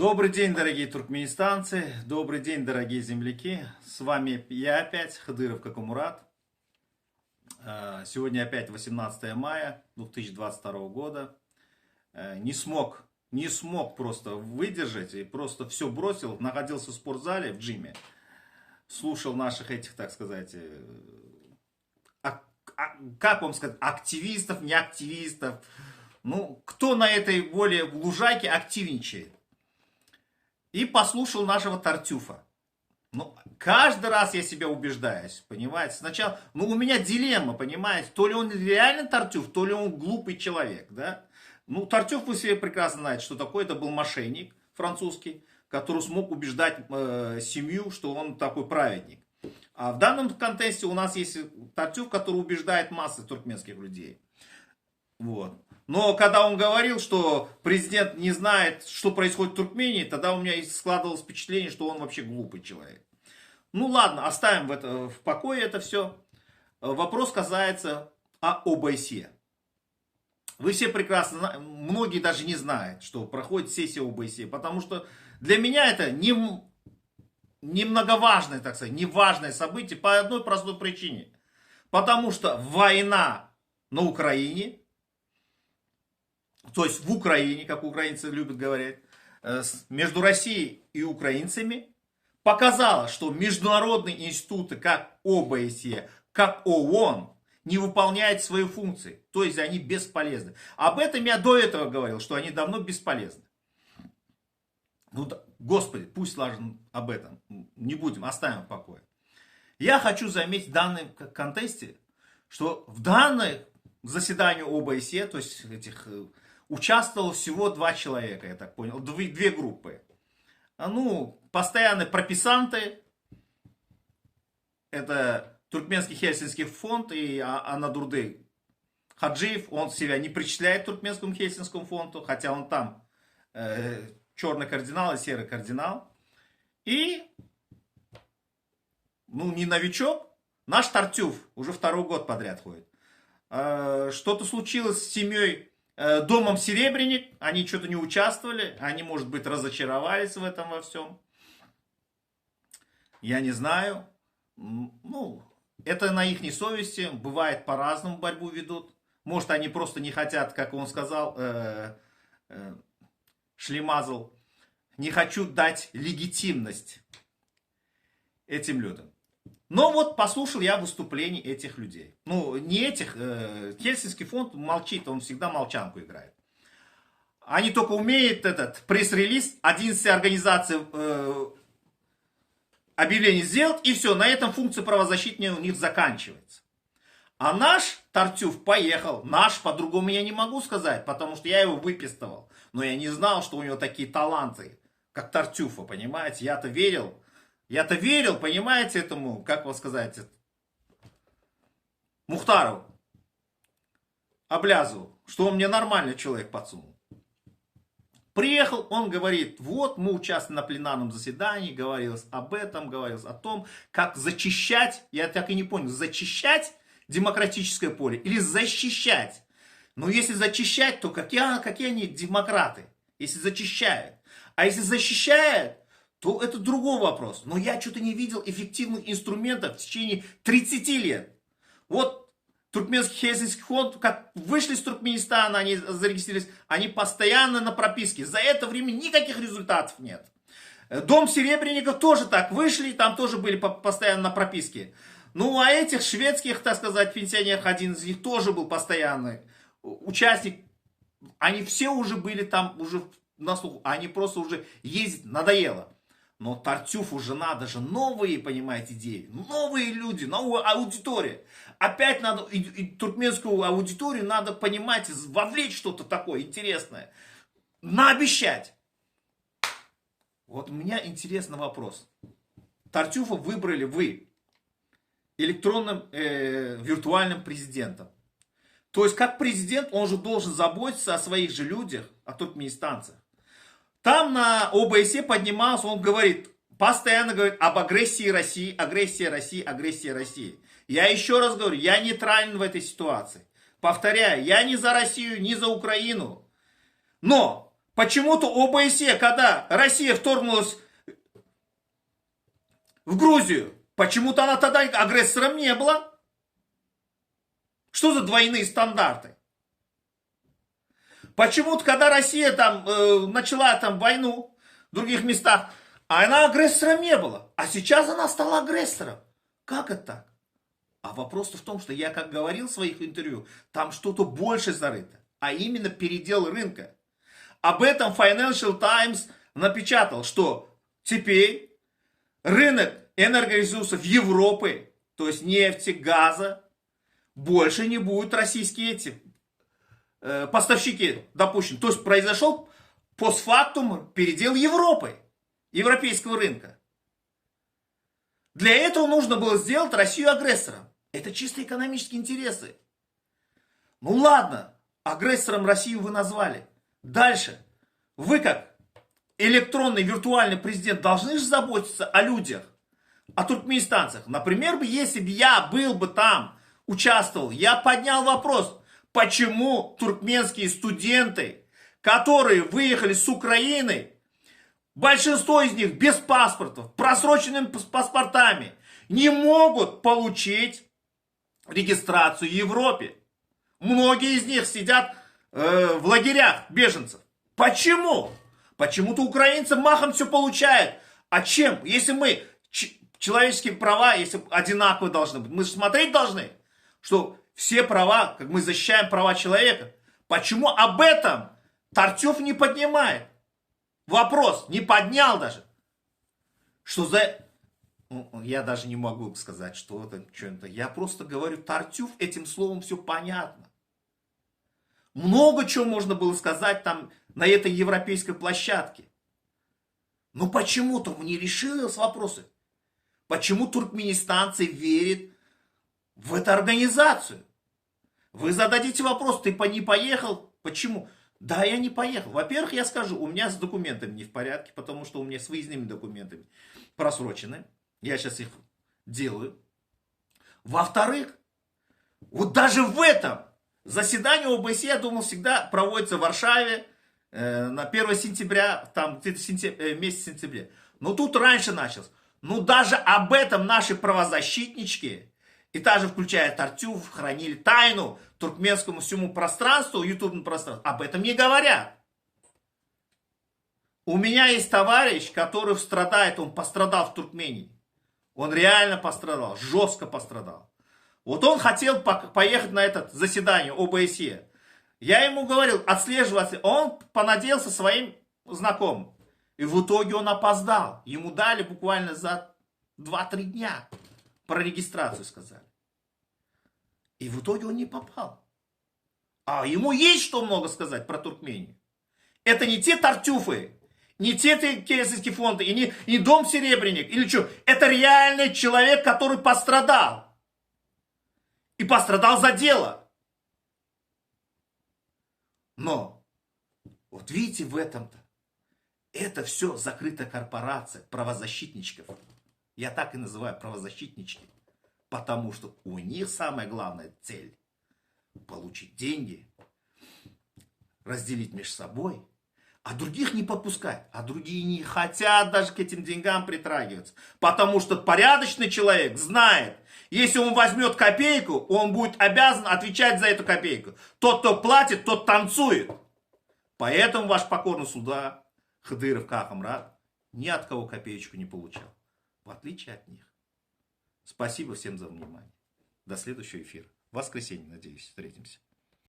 Добрый день, дорогие туркменистанцы, добрый день, дорогие земляки. С вами я опять, Хадыров Какумурат. Сегодня опять 18 мая 2022 года. Не смог просто выдержать и просто все бросил. Находился в спортзале, в джиме. Слушал наших этих, так сказать, как вам сказать, активистов, не активистов. Ну, кто на этой более лужайке активничает. И послушал нашего Тартюфа. Ну, каждый раз я себя убеждаюсь, понимаете. Сначала, у меня дилемма, понимаете. То ли он реально Тартюф, то ли он глупый человек, да. Ну, Тартюф, вы себе прекрасно знаете, что такое. Это был мошенник французский, который смог убеждать семью, что он такой праведник. А в данном контексте у нас есть Тартюф, который убеждает массы туркменских людей. Вот. Но когда он говорил, что президент не знает, что происходит в Туркмении, тогда у меня складывалось впечатление, что он вообще глупый человек. Ну ладно, оставим в покое это все. Вопрос касается ОБСЕ. Вы все прекрасно знаете, многие даже не знают, что проходит сессия ОБСЕ, потому что для меня это не многоважное, так сказать, не важное событие по одной простой причине. Потому что война на Украине, то есть в Украине, как украинцы любят говорить, между Россией и украинцами показала, что международные институты, как ОБСЕ, как ООН, не выполняют свои функции. То есть они бесполезны. Об этом я до этого говорил, что они давно бесполезны. Ну, Господи, пусть ладно об этом. Не будем, оставим в покое. Я хочу заметить в данном контексте, что в данном заседании ОБСЕ, то есть участвовало всего 2 человека, я так понял, 2 группы. Ну, постоянные прописанты, это Туркменский Хельсинский фонд и Анадурды Хаджиев, он себя не причисляет к Туркменскому Хельсинскому фонду, хотя он там черный кардинал и серый кардинал. И, не новичок, наш Тартюф уже 2-й год подряд ходит. Что-то случилось с семьей Домом Серебряник, они что-то не участвовали, они, может быть, разочаровались в этом во всем. Я не знаю. Ну, это на их совести, бывает по-разному борьбу ведут. Может, они просто не хотят, как он сказал, Шлемазл, не хочу дать легитимность этим людям. Но вот послушал я выступление этих людей. Ну, не этих. Хельсинский фонд молчит, он всегда молчанку играет. Они только умеют этот пресс-релиз 11 организаций объявлений сделать, и все, на этом функция правозащитная у них заканчивается. А наш Тартюф поехал. Наш, по-другому я не могу сказать, потому что я его выпистывал. Но я не знал, что у него такие таланты, как Тартюфа, понимаете. Я-то верил, понимаете, этому, как вам сказать, Мухтарову, Аблязову, что он мне нормальный человек подсунул. Приехал, он говорит, вот мы участвовали на пленарном заседании, говорилось об этом, говорилось о том, как зачищать, я так и не понял, зачищать демократическое поле или защищать. Но если зачищать, то какие они демократы, если зачищают. А если защищают, то это другой вопрос. Но я что-то не видел эффективных инструментов в течение 30 лет. Вот Туркменский Хельсинский фонд, как вышли из Туркменистана, они зарегистрировались, они постоянно на прописке. За это время никаких результатов нет. Дом Серебряников тоже так вышли, там тоже были постоянно на прописке. Ну, а этих шведских, так сказать, пенсионеров, один из них тоже был постоянный участник. Они все уже были там, уже на слуху, они просто уже ездить надоело. Но Тартюфу уже надо же новые, понимаете, идеи. Новые люди, новая аудитория. Опять надо, и туркменскую аудиторию надо, понимаете, вовлечь что-то такое интересное. Наобещать. Вот у меня интересный вопрос. Тартюфа выбрали вы электронным виртуальным президентом. То есть, как президент, он же должен заботиться о своих же людях, о туркменистанцах. Там на ОБСЕ поднимался, он говорит, постоянно говорит об агрессии России, агрессии России, агрессии России. Я еще раз говорю, я нейтрален в этой ситуации. Повторяю, я не за Россию, не за Украину. Но Почему-то ОБСЕ, когда Россия вторгнулась в Грузию, почему-то она тогда агрессором не была. Что за двойные стандарты? Почему-то, когда Россия там начала там войну в других местах, она агрессором не была. А сейчас она стала агрессором. Как это так? А вопрос-то в том, что я, как говорил в своих интервью, там что-то больше зарыто. А именно передел рынка. Об этом Financial Times напечатал, что теперь рынок энергоресурсов Европы, то есть нефти, газа, больше не будут российские эти поставщики допущены. То есть произошел постфактум передел Европы, европейского рынка. Для этого нужно было сделать Россию агрессором. Это чисто экономические интересы. Ну ладно, агрессором Россию вы назвали. Дальше. Вы как электронный виртуальный президент должны же заботиться о людях, о туркменистанцах. Например, если бы я был бы там, участвовал, я поднял вопрос, почему туркменские студенты, которые выехали с Украины, большинство из них без паспортов, просроченными паспортами, не могут получить регистрацию в Европе. Многие из них сидят в лагерях беженцев. Почему? Почему-то украинцы махом все получают. А чем? Если мы человеческие права, если одинаковые должны быть, мы же смотреть должны, что все права, как мы защищаем права человека. Почему об этом Тартюф не поднимает? Вопрос, не поднял даже. Что за... Я даже не могу сказать, что это что-то. Я просто говорю, Тартюф, этим словом все понятно. Много чего можно было сказать там на этой европейской площадке. Но почему-то не решились вопросы. Почему туркменистанцы верят в эту организацию? Вы зададите вопрос, ты не поехал? Почему? Да, я не поехал. Во-первых, я скажу, у меня с документами не в порядке, потому что у меня с выездными документами просрочены. Я сейчас их делаю. Во-вторых, вот даже в этом заседание ОБСЕ, я думал, всегда проводится в Варшаве на 1 сентября, там где-то месяц сентября. Но тут раньше началось. Ну даже об этом наши правозащитнички, и даже включая Тартюф, хранили тайну туркменскому всему пространству, ютубному пространству, об этом не говорят. У меня есть товарищ, который страдает, он пострадал в Туркмении. Он реально пострадал, жестко пострадал. Вот он хотел поехать на это заседание ОБСЕ. Я ему говорил, отслеживаться. Он понадеялся своим знакомым. И в итоге он опоздал. Ему дали буквально за 2-3 дня. Про регистрацию сказали. И в итоге он не попал. А ему есть что много сказать про Туркмению. Это не те Тартюфы, не те Кесарские фонды, и не Дом Серебряник, или что. Это реальный человек, который пострадал. И пострадал за дело. Но, вот видите в этом-то, это все закрытая корпорация правозащитничков. Я так и называю правозащитнички. Потому что у них самая главная цель получить деньги, разделить между собой, а других не подпускать. А другие не хотят даже к этим деньгам притрагиваться. Потому что порядочный человек знает, если он возьмет копейку, он будет обязан отвечать за эту копейку. Тот, кто платит, тот танцует. Поэтому ваш покорный слуга Хадыров Кахамрат ни от кого копеечку не получал. В отличие от них. Спасибо всем за внимание. До следующего эфира. В воскресенье, надеюсь, встретимся.